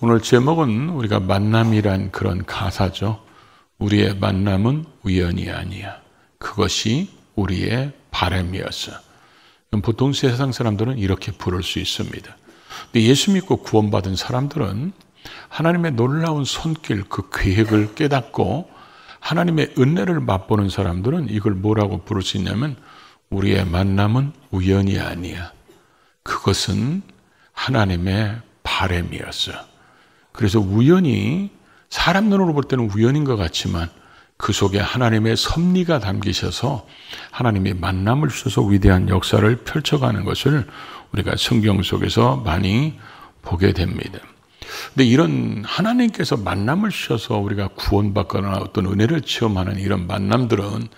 오늘 제목은 우리가 만남이란 그런 가사죠. 우리의 만남은 우연이 아니야. 그것이 우리의 바람이었어. 보통 세상 사람들은 이렇게 부를 수 있습니다. 근데 예수 믿고 구원받은 사람들은 하나님의 놀라운 손길, 그 계획을 깨닫고 하나님의 은혜를 맛보는 사람들은 이걸 뭐라고 부를 수 있냐면 우리의 만남은 우연이 아니야. 그것은 하나님의 바람이었어. 그래서 우연히 사람 눈으로 볼 때는 우연인 것 같지만 그 속에 하나님의 섭리가 담기셔서 하나님의 만남을 주셔서 위대한 역사를 펼쳐가는 것을 우리가 성경 속에서 많이 보게 됩니다. 근데 이런 하나님께서 만남을 주셔서 우리가 구원받거나 어떤 은혜를 체험하는 이런 만남들은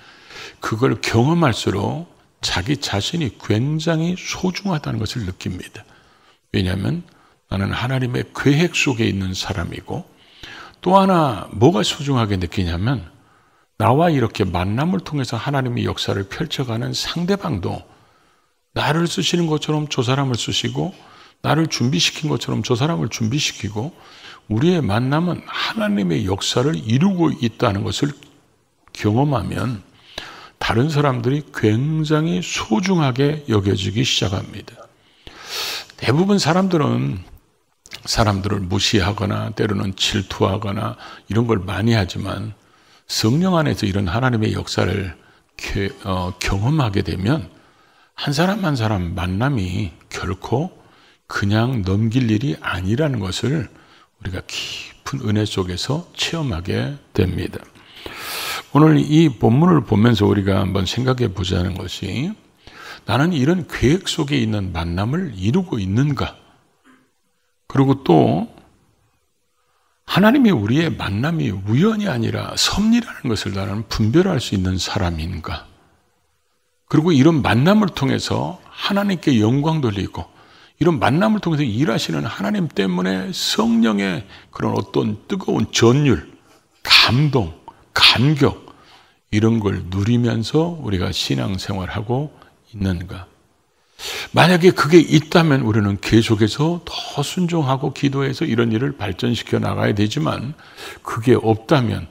그걸 경험할수록 자기 자신이 굉장히 소중하다는 것을 느낍니다. 왜냐하면 나는 하나님의 계획 속에 있는 사람이고 또 하나 뭐가 소중하게 느끼냐면 나와 이렇게 만남을 통해서 하나님의 역사를 펼쳐가는 상대방도 나를 쓰시는 것처럼 저 사람을 쓰시고 나를 준비시킨 것처럼 저 사람을 준비시키고 우리의 만남은 하나님의 역사를 이루고 있다는 것을 경험하면 다른 사람들이 굉장히 소중하게 여겨지기 시작합니다. 대부분 사람들은 사람들을 무시하거나 때로는 질투하거나 이런 걸 많이 하지만 성령 안에서 이런 하나님의 역사를 경험하게 되면 한 사람 한 사람 만남이 결코 그냥 넘길 일이 아니라는 것을 우리가 깊은 은혜 속에서 체험하게 됩니다. 오늘 이 본문을 보면서 우리가 한번 생각해 보자는 것이 나는 이런 계획 속에 있는 만남을 이루고 있는가? 그리고 또 하나님이 우리의 만남이 우연이 아니라 섭리라는 것을 나는 분별할 수 있는 사람인가? 그리고 이런 만남을 통해서 하나님께 영광 돌리고 이런 만남을 통해서 일하시는 하나님 때문에 성령의 그런 어떤 뜨거운 전율, 감동, 감격 이런 걸 누리면서 우리가 신앙생활하고 있는가? 만약에 그게 있다면 우리는 계속해서 더 순종하고 기도해서 이런 일을 발전시켜 나가야 되지만 그게 없다면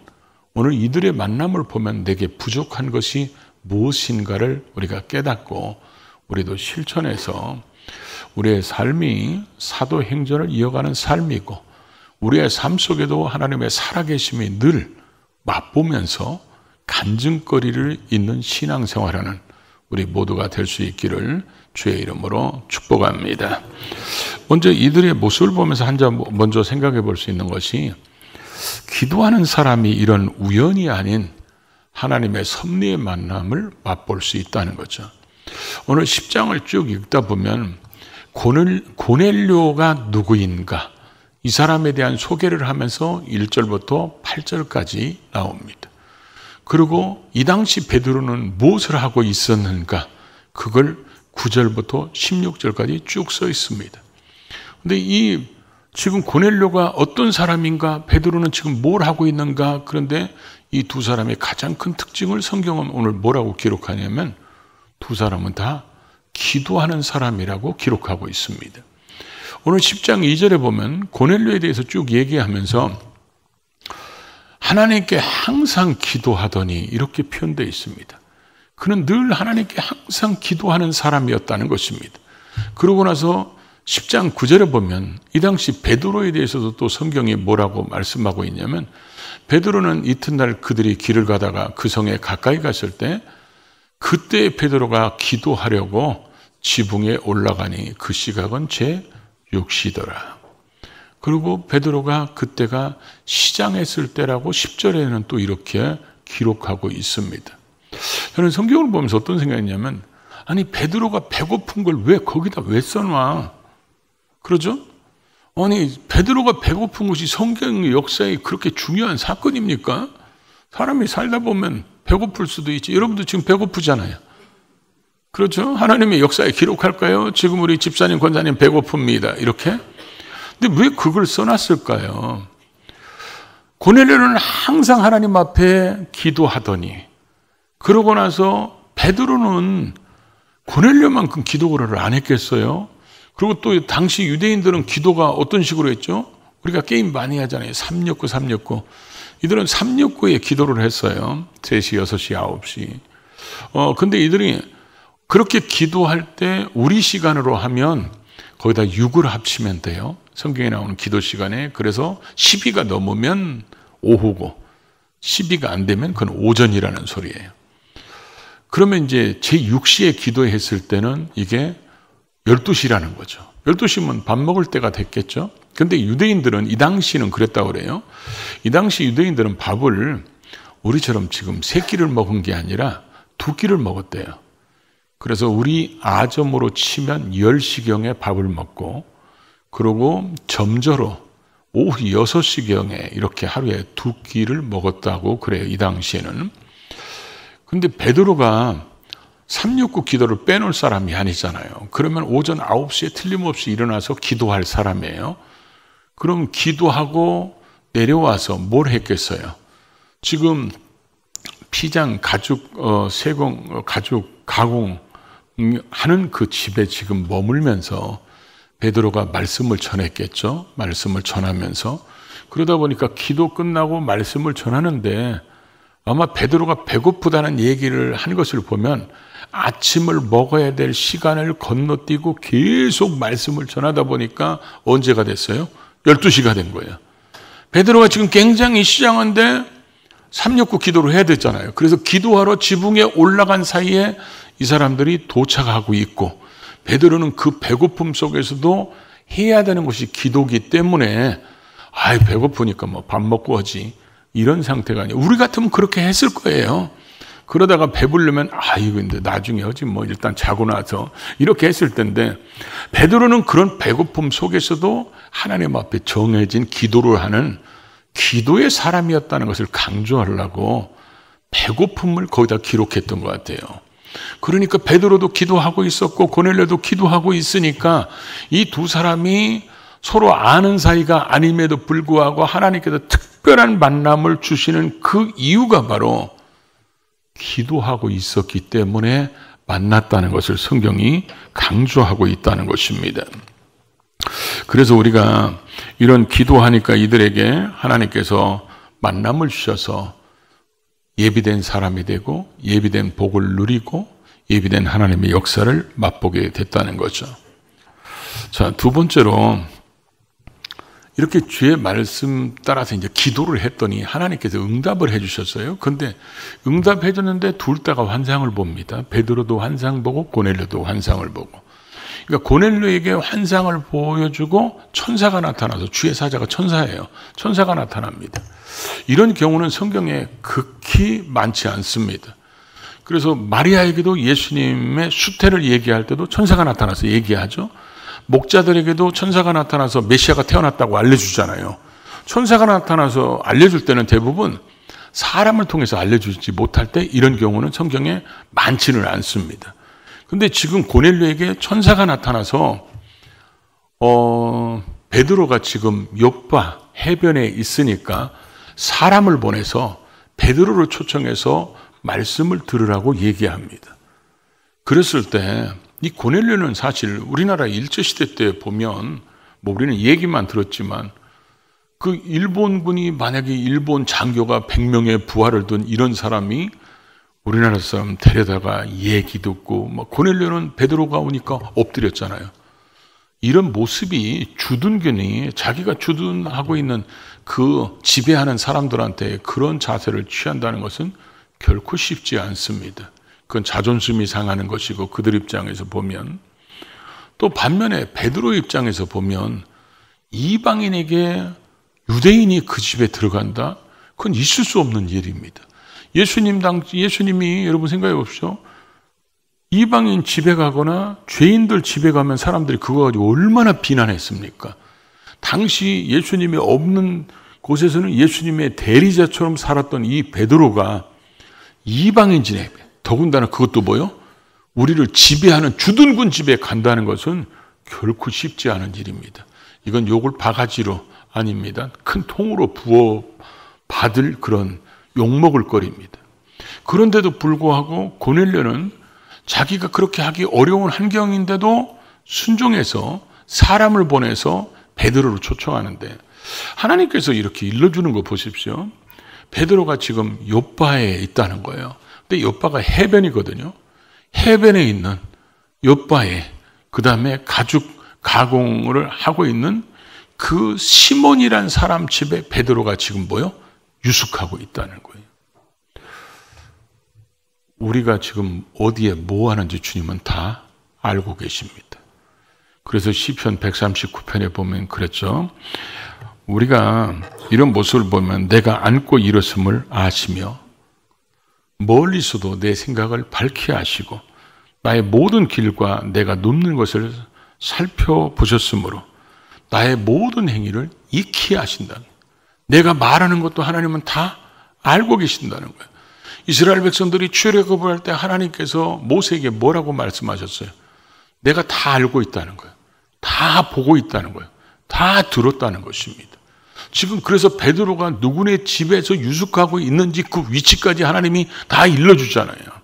오늘 이들의 만남을 보면 내게 부족한 것이 무엇인가를 우리가 깨닫고 우리도 실천해서 우리의 삶이 사도행전을 이어가는 삶이고 우리의 삶 속에도 하나님의 살아계심이 늘 맛보면서 간증거리를 있는 신앙생활하는 우리 모두가 될 수 있기를 주의 이름으로 축복합니다. 먼저 이들의 모습을 보면서 먼저 생각해 볼 수 있는 것이 기도하는 사람이 이런 우연이 아닌 하나님의 섭리의 만남을 맛볼 수 있다는 거죠. 오늘 10장을 쭉 읽다 보면 고넬료가 누구인가? 이 사람에 대한 소개를 하면서 1절부터 8절까지 나옵니다. 그리고 이 당시 베드로는 무엇을 하고 있었는가? 그걸 9절부터 16절까지 쭉 써 있습니다. 근데 지금 고넬료가 어떤 사람인가? 베드로는 지금 뭘 하고 있는가? 그런데 이 두 사람의 가장 큰 특징을 성경은 오늘 뭐라고 기록하냐면 두 사람은 다 기도하는 사람이라고 기록하고 있습니다. 오늘 10장 2절에 보면 고넬료에 대해서 쭉 얘기하면서 하나님께 항상 기도하더니 이렇게 표현되어 있습니다. 그는 늘 하나님께 항상 기도하는 사람이었다는 것입니다. 그러고 나서 10장 9절에 보면 이 당시 베드로에 대해서도 또 성경이 뭐라고 말씀하고 있냐면 베드로는 이튿날 그들이 길을 가다가 그 성에 가까이 갔을 때 그때 베드로가 기도하려고 지붕에 올라가니 그 시각은 제 6시더라. 그리고 베드로가 그때가 시장했을 때라고 10절에는 또 이렇게 기록하고 있습니다. 저는 성경을 보면서 어떤 생각이냐면 아니 베드로가 배고픈 걸 거기다 왜 써놔? 그러죠? 아니 베드로가 배고픈 것이 성경 역사에 그렇게 중요한 사건입니까? 사람이 살다 보면 배고플 수도 있지. 여러분도 지금 배고프잖아요. 그렇죠? 하나님의 역사에 기록할까요? 지금 우리 집사님, 권사님 배고픕니다. 이렇게? 근데 왜 그걸 써놨을까요? 고넬료는 항상 하나님 앞에 기도하더니 그러고 나서 베드로는 고넬료만큼 기도를 안 했겠어요? 그리고 또 당시 유대인들은 기도가 어떤 식으로 했죠? 우리가 게임 많이 하잖아요. 369, 369. 이들은 369에 기도를 했어요. 3시, 6시, 9시. 근데 이들이 그렇게 기도할 때 우리 시간으로 하면 거기다 6을 합치면 돼요. 성경에 나오는 기도 시간에. 그래서 12가 넘으면 오후고 12가 안 되면 그건 오전이라는 소리예요. 그러면 이제 제6시에 기도했을 때는 이게 12시라는 거죠. 12시면 밥 먹을 때가 됐겠죠. 근데 유대인들은 이 당시는 그랬다고 그래요. 이 당시 유대인들은 밥을 우리처럼 지금 3끼를 먹은 게 아니라 2끼를 먹었대요. 그래서 우리 아점으로 치면 10시경에 밥을 먹고 그러고 점저로 오후 6시경에 이렇게 하루에 2끼를 먹었다고 그래요. 이 당시에는. 근데 베드로가 369 기도를 빼놓을 사람이 아니잖아요. 그러면 오전 9시에 틀림없이 일어나서 기도할 사람이에요. 그럼 기도하고 내려와서 뭘 했겠어요? 지금 피장 가죽 가공하는 그 집에 지금 머물면서 베드로가 말씀을 전했겠죠. 말씀을 전하면서 그러다 보니까 기도 끝나고 말씀을 전하는데 아마 베드로가 배고프다는 얘기를 한 것을 보면 아침을 먹어야 될 시간을 건너뛰고 계속 말씀을 전하다 보니까 언제가 됐어요? 12시가 된 거예요. 베드로가 지금 굉장히 시장한데 369 기도를 해야 됐잖아요. 그래서 기도하러 지붕에 올라간 사이에 이 사람들이 도착하고 있고 베드로는 그 배고픔 속에서도 해야 되는 것이 기도기 때문에 배고프니까 뭐 밥 먹고 하지 이런 상태가 아니에요. 우리 같으면 그렇게 했을 거예요. 그러다가 배부르면 이거 근데 나중에 하지 뭐 일단 자고 나서 이렇게 했을 텐데 베드로는 그런 배고픔 속에서도 하나님 앞에 정해진 기도를 하는 기도의 사람이었다는 것을 강조하려고 배고픔을 거기다 기록했던 것 같아요. 그러니까 베드로도 기도하고 있었고 고넬료도 기도하고 있으니까 이 두 사람이 서로 아는 사이가 아님에도 불구하고 하나님께서 특별한 만남을 주시는 그 이유가 바로 기도하고 있었기 때문에 만났다는 것을 성경이 강조하고 있다는 것입니다. 그래서 우리가 이런 기도하니까 이들에게 하나님께서 만남을 주셔서 예비된 사람이 되고 예비된 복을 누리고 예비된 하나님의 역사를 맛보게 됐다는 거죠. 자, 두 번째로 이렇게 주의 말씀 따라서 이제 기도를 했더니 하나님께서 응답을 해주셨어요. 근데 응답해 줬는데 둘 다가 환상을 봅니다. 베드로도 환상 보고 고넬료도 환상을 보고. 그러니까 고넬료에게 환상을 보여주고 천사가 나타나서 주의 사자가 천사예요. 천사가 나타납니다. 이런 경우는 성경에 극히 많지 않습니다. 그래서 마리아에게도 예수님의 수태를 얘기할 때도 천사가 나타나서 얘기하죠. 목자들에게도 천사가 나타나서 메시아가 태어났다고 알려주잖아요. 천사가 나타나서 알려줄 때는 대부분 사람을 통해서 알려주지 못할 때 이런 경우는 성경에 많지는 않습니다. 근데 지금 고넬료에게 천사가 나타나서 베드로가 지금 요파 해변에 있으니까 사람을 보내서 베드로를 초청해서 말씀을 들으라고 얘기합니다. 그랬을 때 이 고넬료는 사실 우리나라 일제시대 때 보면 뭐 우리는 얘기만 들었지만 그 일본군이 만약에 일본 장교가 100명의 부하를 둔 이런 사람이 우리나라 사람 데려다가 얘기 듣고 뭐 고넬료는 베드로가 오니까 엎드렸잖아요. 이런 모습이 주둔균이 자기가 주둔하고 있는 그 지배하는 사람들한테 그런 자세를 취한다는 것은 결코 쉽지 않습니다. 그건 자존심이 상하는 것이고 그들 입장에서 보면 또 반면에 베드로 입장에서 보면 이방인에게 유대인이 그 집에 들어간다? 그건 있을 수 없는 일입니다. 예수님이 여러분 생각해 보십시오. 이방인 집에 가거나 죄인들 집에 가면 사람들이 그거 가지고 얼마나 비난했습니까? 당시 예수님이 없는 곳에서는 예수님의 대리자처럼 살았던 이 베드로가 이방인 집에 더군다나 그것도 뭐요? 우리를 지배하는 주둔군 집에 간다는 것은 결코 쉽지 않은 일입니다. 이건 욕을 바가지로 아닙니다. 큰 통으로 부어 받을 그런 욕먹을 거리입니다. 그런데도 불구하고 고넬료는 자기가 그렇게 하기 어려운 환경인데도 순종해서 사람을 보내서 베드로를 초청하는데 하나님께서 이렇게 일러주는 거 보십시오. 베드로가 지금 요바에 있다는 거예요. 근데 요바가 해변이거든요. 해변에 있는 요바에 그 다음에 가죽 가공을 하고 있는 그 시몬이란 사람 집에 베드로가 지금 뭐요? 유숙하고 있다는 거예요. 우리가 지금 어디에 뭐 하는지 주님은 다 알고 계십니다. 그래서 시편 139편에 보면 그랬죠. 우리가 이런 모습을 보면 내가 안고 일었음을 아시며 멀리서도 내 생각을 밝히 아시고 나의 모든 길과 내가 눕는 것을 살펴보셨으므로 나의 모든 행위를 익히 아신다는 거예요. 내가 말하는 것도 하나님은 다 알고 계신다는 거예요. 이스라엘 백성들이 출애굽을 할 때 하나님께서 모세에게 뭐라고 말씀하셨어요? 내가 다 알고 있다는 거예요. 다 보고 있다는 거예요. 다 들었다는 것입니다. 지금 그래서 베드로가 누구네 집에서 유숙하고 있는지 그 위치까지 하나님이 다 일러주잖아요.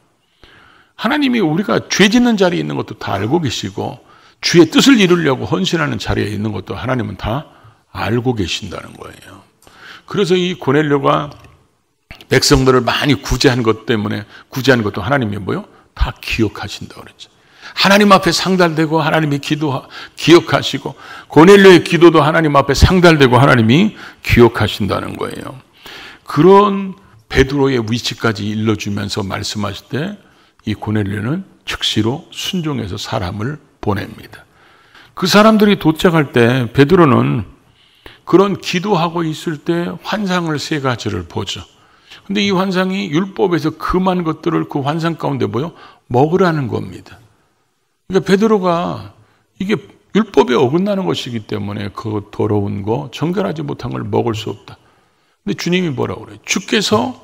하나님이 우리가 죄 짓는 자리에 있는 것도 다 알고 계시고 주의 뜻을 이루려고 헌신하는 자리에 있는 것도 하나님은 다 알고 계신다는 거예요. 그래서 이 고넬료가 백성들을 많이 구제한 것 때문에 구제한 것도 하나님이 뭐요? 다 기억하신다고 그랬죠. 하나님 앞에 상달되고 하나님이 기억하시고 고넬료의 기도도 하나님 앞에 상달되고 하나님이 기억하신다는 거예요. 그런 베드로의 위치까지 일러주면서 말씀하실 때 이 고넬료는 즉시로 순종해서 사람을 보냅니다. 그 사람들이 도착할 때 베드로는 그런 기도하고 있을 때 환상을 세 가지를 보죠. 근데 이 환상이 율법에서 금한 것들을 그 환상 가운데 뭐요? 먹으라는 겁니다. 그러니까 베드로가 이게 율법에 어긋나는 것이기 때문에 그 더러운 거, 정결하지 못한 걸 먹을 수 없다. 근데 주님이 뭐라고 그래요? 주께서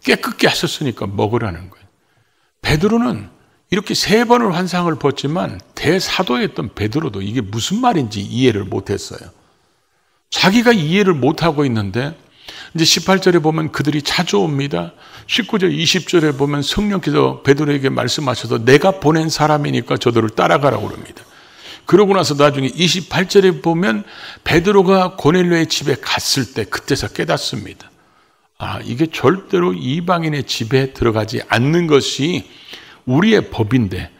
깨끗게 하셨으니까 먹으라는 거예요. 베드로는 이렇게 3번을 환상을 봤지만 대사도였던 베드로도 이게 무슨 말인지 이해를 못했어요. 자기가 이해를 못하고 있는데 이제 18절에 보면 그들이 찾아옵니다. 19절, 20절에 보면 성령께서 베드로에게 말씀하셔서 내가 보낸 사람이니까 저들을 따라가라고 그럽니다. 그러고 나서 나중에 28절에 보면 베드로가 고넬료의 집에 갔을 때 그때서 깨닫습니다. 아, 이게 절대로 이방인의 집에 들어가지 않는 것이 우리의 법인데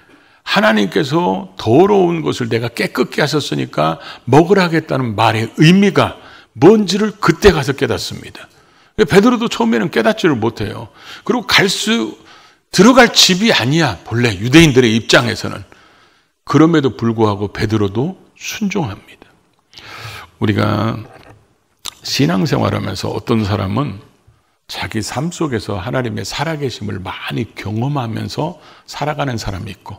하나님께서 더러운 것을 내가 깨끗게 하셨으니까 먹으라 하겠다는 말의 의미가 뭔지를 그때 가서 깨닫습니다. 베드로도 처음에는 깨닫지를 못해요. 그리고 들어갈 집이 아니야. 본래 유대인들의 입장에서는. 그럼에도 불구하고 베드로도 순종합니다. 우리가 신앙생활하면서 어떤 사람은 자기 삶 속에서 하나님의 살아계심을 많이 경험하면서 살아가는 사람이 있고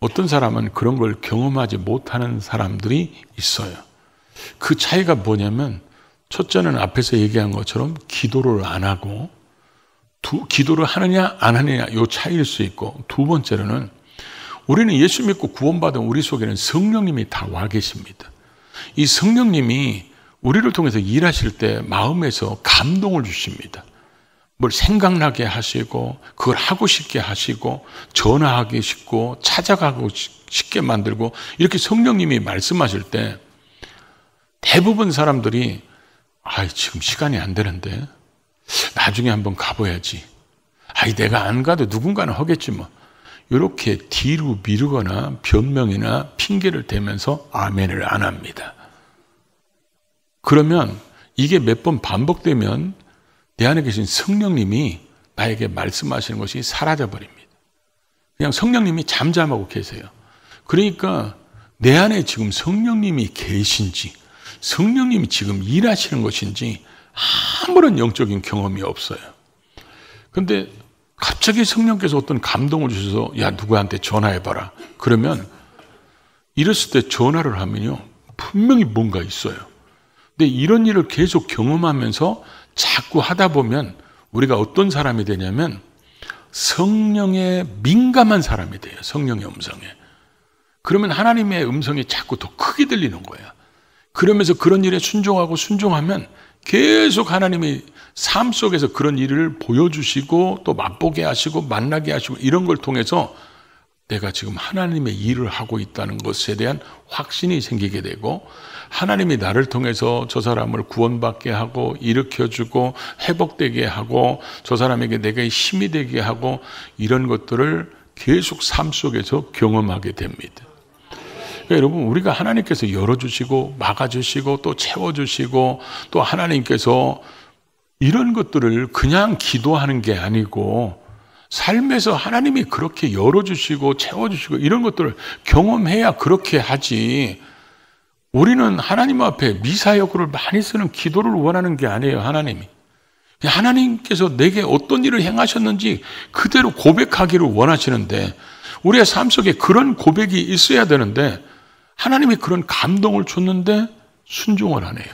어떤 사람은 그런 걸 경험하지 못하는 사람들이 있어요. 그 차이가 뭐냐면 첫째는 앞에서 얘기한 것처럼 기도를 안 하고 기도를 하느냐 안 하느냐 이 차이일 수 있고 두 번째로는 우리는 예수 믿고 구원받은 우리 속에는 성령님이 다 와 계십니다. 이 성령님이 우리를 통해서 일하실 때 마음에서 감동을 주십니다. 뭘 생각나게 하시고 그걸 하고 싶게 하시고 전화하기 쉽고 찾아가고 쉽게 만들고 이렇게 성령님이 말씀하실 때 대부분 사람들이 지금 시간이 안 되는데 나중에 한번 가봐야지. 내가 안 가도 누군가는 하겠지 뭐. 이렇게 뒤로 미루거나 변명이나 핑계를 대면서 아멘을 안 합니다. 그러면 이게 몇 번 반복되면 내 안에 계신 성령님이 나에게 말씀하시는 것이 사라져버립니다. 그냥 성령님이 잠잠하고 계세요. 그러니까 내 안에 지금 성령님이 계신지 성령님이 지금 일하시는 것인지 아무런 영적인 경험이 없어요. 그런데 갑자기 성령께서 어떤 감동을 주셔서 누구한테 전화해봐라. 그러면 이랬을 때 전화를 하면요 분명히 뭔가 있어요. 근데 이런 일을 계속 경험하면서 자꾸 하다 보면 우리가 어떤 사람이 되냐면 성령에 민감한 사람이 돼요. 성령의 음성에. 그러면 하나님의 음성이 자꾸 더 크게 들리는 거야. 그러면서 그런 일에 순종하면 계속 하나님이 삶 속에서 그런 일을 보여주시고 또 맛보게 하시고 만나게 하시고 이런 걸 통해서 내가 지금 하나님의 일을 하고 있다는 것에 대한 확신이 생기게 되고, 하나님이 나를 통해서 저 사람을 구원받게 하고 일으켜주고 회복되게 하고 저 사람에게 내가 힘이 되게 하고, 이런 것들을 계속 삶 속에서 경험하게 됩니다. 그러니까 여러분, 우리가 하나님께서 열어주시고 막아주시고 또 채워주시고, 또 하나님께서 이런 것들을 그냥 기도하는 게 아니고 삶에서 하나님이 그렇게 열어주시고 채워주시고 이런 것들을 경험해야 그렇게 하지, 우리는 하나님 앞에 미사여구를 많이 쓰는 기도를 원하는 게 아니에요. 하나님께서 내게 어떤 일을 행하셨는지 그대로 고백하기를 원하시는데, 우리의 삶 속에 그런 고백이 있어야 되는데 하나님이 그런 감동을 줬는데 순종을 안 해요.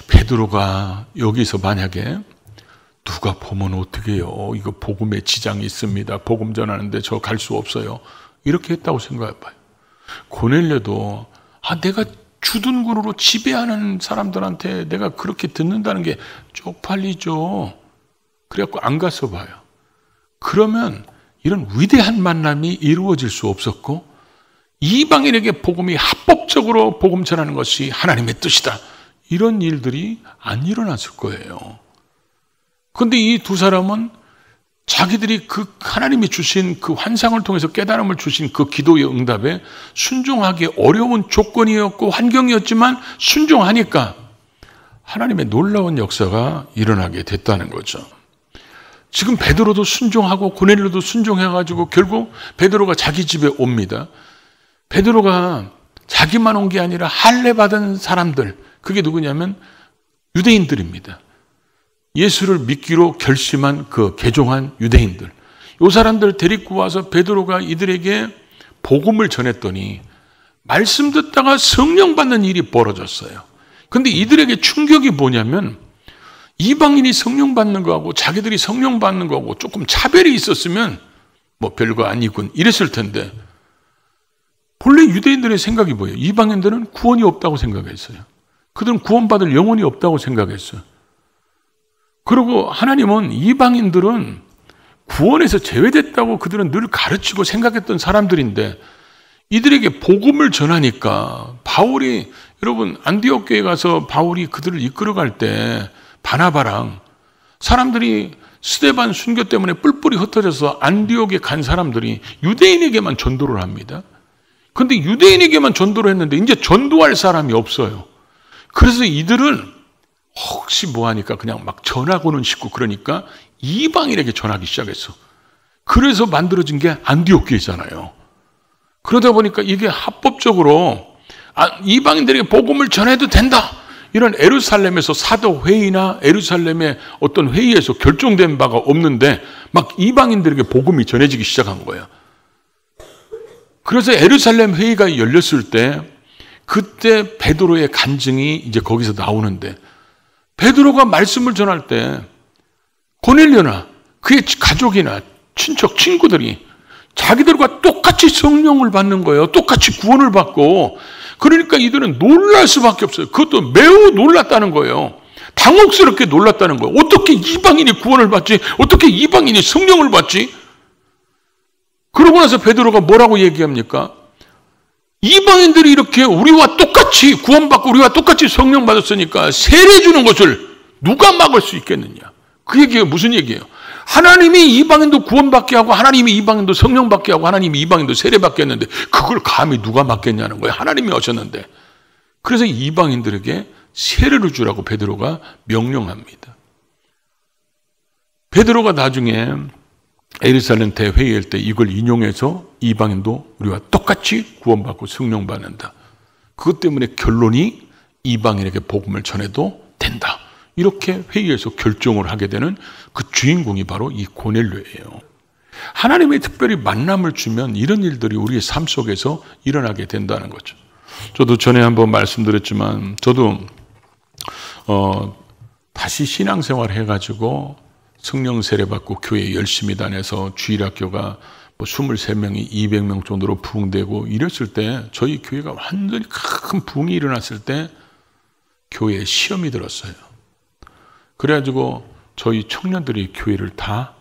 베드로가 여기서 만약에 누가 보면 어떻게 해요? 이거 복음에 지장이 있습니다. 복음 전하는데 저 갈 수 없어요. 이렇게 했다고 생각해봐요. 고넬료도 내가 주둔군으로 지배하는 사람들한테 내가 그렇게 듣는다는 게 쪽팔리죠. 그래갖고 안 가서 봐요. 그러면 이런 위대한 만남이 이루어질 수 없었고, 이방인에게 복음이 합법적으로 복음 전하는 것이 하나님의 뜻이다, 이런 일들이 안 일어났을 거예요. 그런데 이 두 사람은 자기들이 그 하나님이 주신 그 환상을 통해서 깨달음을 주신 그 기도의 응답에 순종하기 어려운 조건이었고 환경이었지만 순종하니까 하나님의 놀라운 역사가 일어나게 됐다는 거죠. 지금 베드로도 순종하고 고넬료도 순종해가지고 결국 베드로가 자기 집에 옵니다. 베드로가 자기만 온 게 아니라 할례 받은 사람들, 그게 누구냐면 유대인들입니다. 예수를 믿기로 결심한 그 개종한 유대인들, 이 사람들 데리고 와서 베드로가 이들에게 복음을 전했더니 말씀 듣다가 성령 받는 일이 벌어졌어요. 그런데 이들에게 충격이 뭐냐면, 이방인이 성령 받는 거하고 자기들이 성령 받는 거하고 조금 차별이 있었으면 뭐 별거 아니군 이랬을 텐데, 본래 유대인들의 생각이 뭐예요? 이방인들은 구원이 없다고 생각했어요. 그들은 구원받을 영혼이 없다고 생각했어요. 그리고 하나님은 이방인들은 구원에서 제외됐다고 그들은 늘 가르치고 생각했던 사람들인데, 이들에게 복음을 전하니까 바울이, 여러분 안디옥 교회에 가서 바울이 그들을 이끌어갈 때 바나바랑 사람들이 스데반 순교 때문에 뿔뿔이 흩어져서 안디옥에 간 사람들이 유대인에게만 전도를 합니다. 그런데 유대인에게만 전도를 했는데 이제 전도할 사람이 없어요. 그래서 이들은 혹시 뭐하니까 그냥 막 전하고는 싶고, 그러니까 이방인에게 전하기 시작했어. 그래서 만들어진 게 안디옥 교회잖아요. 그러다 보니까 이게 합법적으로 이방인들에게 복음을 전해도 된다, 이런 에루살렘에서 사도회의나 에루살렘의 어떤 회의에서 결정된 바가 없는데 막 이방인들에게 복음이 전해지기 시작한 거예요. 그래서 에루살렘 회의가 열렸을 때 그때 베드로의 간증이 이제 거기서 나오는데, 베드로가 말씀을 전할 때 고넬료나 그의 가족이나 친척, 친구들이 자기들과 똑같이 성령을 받는 거예요. 똑같이 구원을 받고. 그러니까 이들은 놀랄 수밖에 없어요. 그것도 매우 놀랐다는 거예요. 당혹스럽게 놀랐다는 거예요. 어떻게 이방인이 구원을 받지? 어떻게 이방인이 성령을 받지? 그러고 나서 베드로가 뭐라고 얘기합니까? 이방인들이 이렇게 우리와 똑같이 구원받고 우리와 똑같이 성령 받았으니까 세례 주는 것을 누가 막을 수 있겠느냐? 그 얘기가 무슨 얘기예요? 하나님이 이방인도 구원받게 하고 하나님이 이방인도 성령 받게 하고 하나님이 이방인도 세례 받게 했는데 그걸 감히 누가 막겠냐는 거예요. 하나님이 하셨는데. 그래서 이방인들에게 세례를 주라고 베드로가 명령합니다. 베드로가 나중에 에르살렘 대회의할 때 이걸 인용해서 이방인도 우리와 똑같이 구원받고 성령 받는다. 그것 때문에 결론이 이방인에게 복음을 전해도 된다. 이렇게 회의에서 결정을 하게 되는 그 주인공이 바로 이 고넬료예요. 하나님이 특별히 만남을 주면 이런 일들이 우리의 삶 속에서 일어나게 된다는 거죠. 저도 전에 한번 말씀드렸지만 저도 다시 신앙생활 해가지고 성령 세례받고 교회 열심히 다녀서 주일학교가 뭐 23명이 200명 정도로 부흥되고 이랬을 때, 저희 교회가 완전히 큰 부흥이 일어났을 때 교회에 시험이 들었어요. 그래가지고 저희 청년들이 교회를 다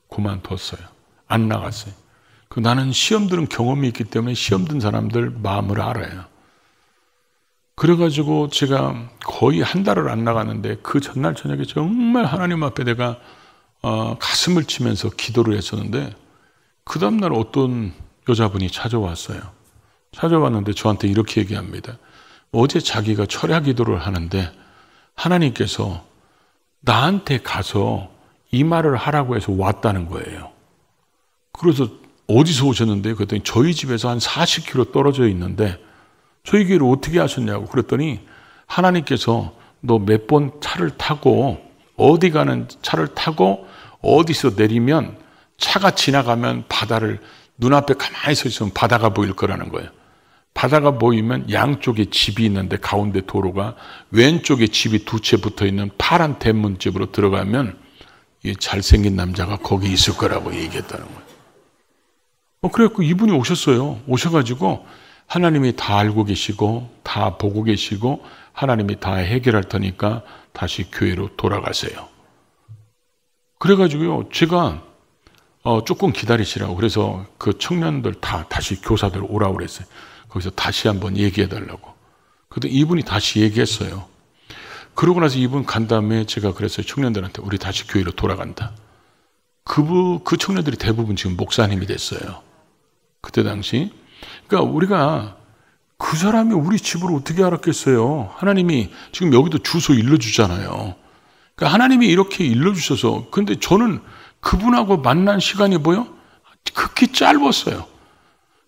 그만뒀어요. 안 나갔어요. 나는 시험 드는 경험이 있기 때문에 시험 든 사람들 마음을 알아요. 그래가지고 제가 거의 한 달을 안 나갔는데 그 전날 저녁에 정말 하나님 앞에 내가 가슴을 치면서 기도를 했었는데 그 다음날 어떤 여자분이 찾아왔어요. 찾아왔는데 저한테 이렇게 얘기합니다. 어제 자기가 철야 기도를 하는데 하나님께서 나한테 가서 이 말을 하라고 해서 왔다는 거예요. 그래서 어디서 오셨는데? 그랬더니 저희 집에서 한 40km 떨어져 있는데 저희 교회를 어떻게 하셨냐고 그랬더니 하나님께서 너 몇 번 차를 타고 어디 가는 차를 타고 어디서 내리면 차가 지나가면 바다를 눈앞에 가만히 서 있으면 바다가 보일 거라는 거예요. 바다가 보이면 양쪽에 집이 있는데 가운데 도로가 왼쪽에 집이 두 채 붙어 있는 파란 대문집으로 들어가면 이 잘생긴 남자가 거기 있을 거라고 얘기했다는 거예요. 그래갖고 이분이 오셨어요. 오셔가지고 하나님이 다 알고 계시고 다 보고 계시고 하나님이 다 해결할 테니까 다시 교회로 돌아가세요. 그래가지고요 제가 조금 기다리시라고 그래서 그 청년들 다 다시 교사들 오라고 그랬어요. 거기서 다시 한번 얘기해 달라고. 그런데 이분이 다시 얘기했어요. 그러고 나서 이분 간 다음에 제가 그랬어요. 청년들한테 우리 다시 교회로 돌아간다. 그 청년들이 대부분 지금 목사님이 됐어요. 그때 당시. 그러니까 우리가 그 사람이 우리 집을 어떻게 알았겠어요? 하나님이 지금 여기도 주소 일러주잖아요. 그러니까 하나님이 이렇게 일러주셔서 근데 저는 그분하고 만난 시간이 극히 짧았어요.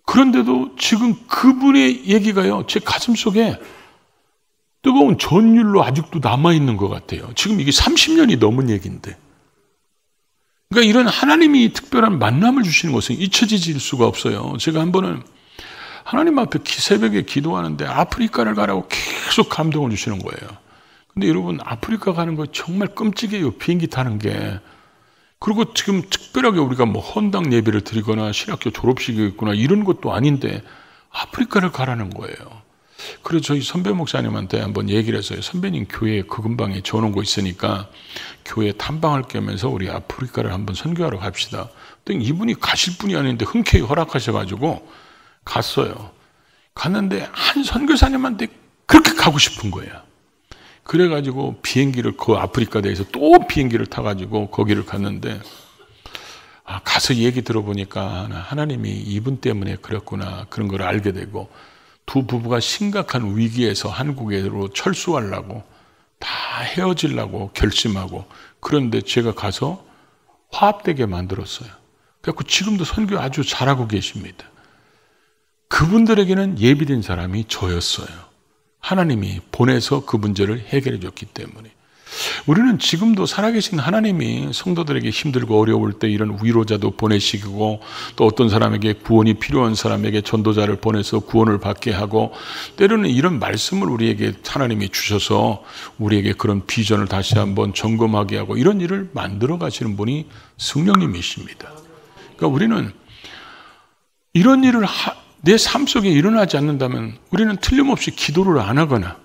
그런데도 지금 그분의 얘기가요 제 가슴 속에 뜨거운 전율로 아직도 남아있는 것 같아요. 지금 이게 30년이 넘은 얘기인데 그러니까 이런 하나님이 특별한 만남을 주시는 것은 잊혀질 수가 없어요. 제가 한 번은 하나님 앞에 새벽에 기도하는데 아프리카를 가라고 계속 감동을 주시는 거예요. 근데 여러분 아프리카 가는 거 정말 끔찍해요. 비행기 타는 게. 그리고 지금 특별하게 우리가 헌당 예배를 드리거나 신학교 졸업식이 있거나 이런 것도 아닌데 아프리카를 가라는 거예요. 그래서 저희 선배 목사님한테 한번 얘기를 했어요. 선배님 교회에 그 근방에 저놓은 거 있으니까 교회 탐방할 겸해서 우리 아프리카를 한번 선교하러 갑시다. 그랬더니 이분이 가실 분이 아닌데 흔쾌히 허락하셔가지고 갔어요. 갔는데 한 선교사님한테 그렇게 가고 싶은 거예요. 그래가지고 비행기를 그 아프리카 대에서 또 비행기를 타가지고 거기를 갔는데 가서 얘기 들어보니까 하나님이 이분 때문에 그랬구나 그런 걸 알게 되고 두 부부가 심각한 위기에서 한국으로 철수하려고 다 헤어지려고 결심하고 그런데 제가 가서 화합되게 만들었어요. 그래서 지금도 선교 아주 잘하고 계십니다. 그분들에게는 예비된 사람이 저였어요. 하나님이 보내서 그 문제를 해결해 줬기 때문에. 우리는 지금도 살아계신 하나님이 성도들에게 힘들고 어려울 때 이런 위로자도 보내시고 또 어떤 사람에게 구원이 필요한 사람에게 전도자를 보내서 구원을 받게 하고 때로는 이런 말씀을 우리에게 하나님이 주셔서 우리에게 그런 비전을 다시 한번 점검하게 하고 이런 일을 만들어 가시는 분이 성령님이십니다. 그러니까 우리는 이런 일을 내 삶 속에 일어나지 않는다면 우리는 틀림없이 기도를 안 하거나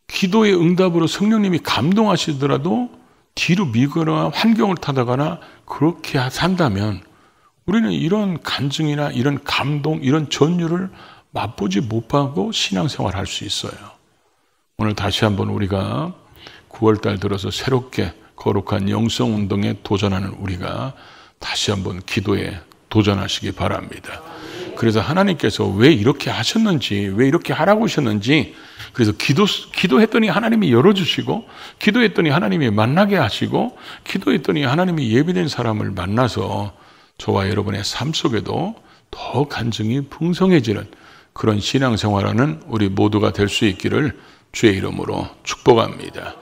기도의 응답으로 성령님이 감동하시더라도 뒤로 미거나 환경을 타다거나 그렇게 산다면 우리는 이런 간증이나 이런 감동, 이런 전율을 맛보지 못하고 신앙생활 할 수 있어요. 오늘 다시 한번 우리가 9월달 들어서 새롭게 거룩한 영성운동에 도전하는 우리가 다시 한번 기도에 도전하시기 바랍니다. 그래서 하나님께서 왜 이렇게 하셨는지, 왜 이렇게 하라고 하셨는지, 그래서 기도했더니 하나님이 열어주시고, 기도했더니 하나님이 만나게 하시고, 기도했더니 하나님이 예비된 사람을 만나서 저와 여러분의 삶 속에도 더 간증이 풍성해지는 그런 신앙생활하는 우리 모두가 될 수 있기를 주의 이름으로 축복합니다.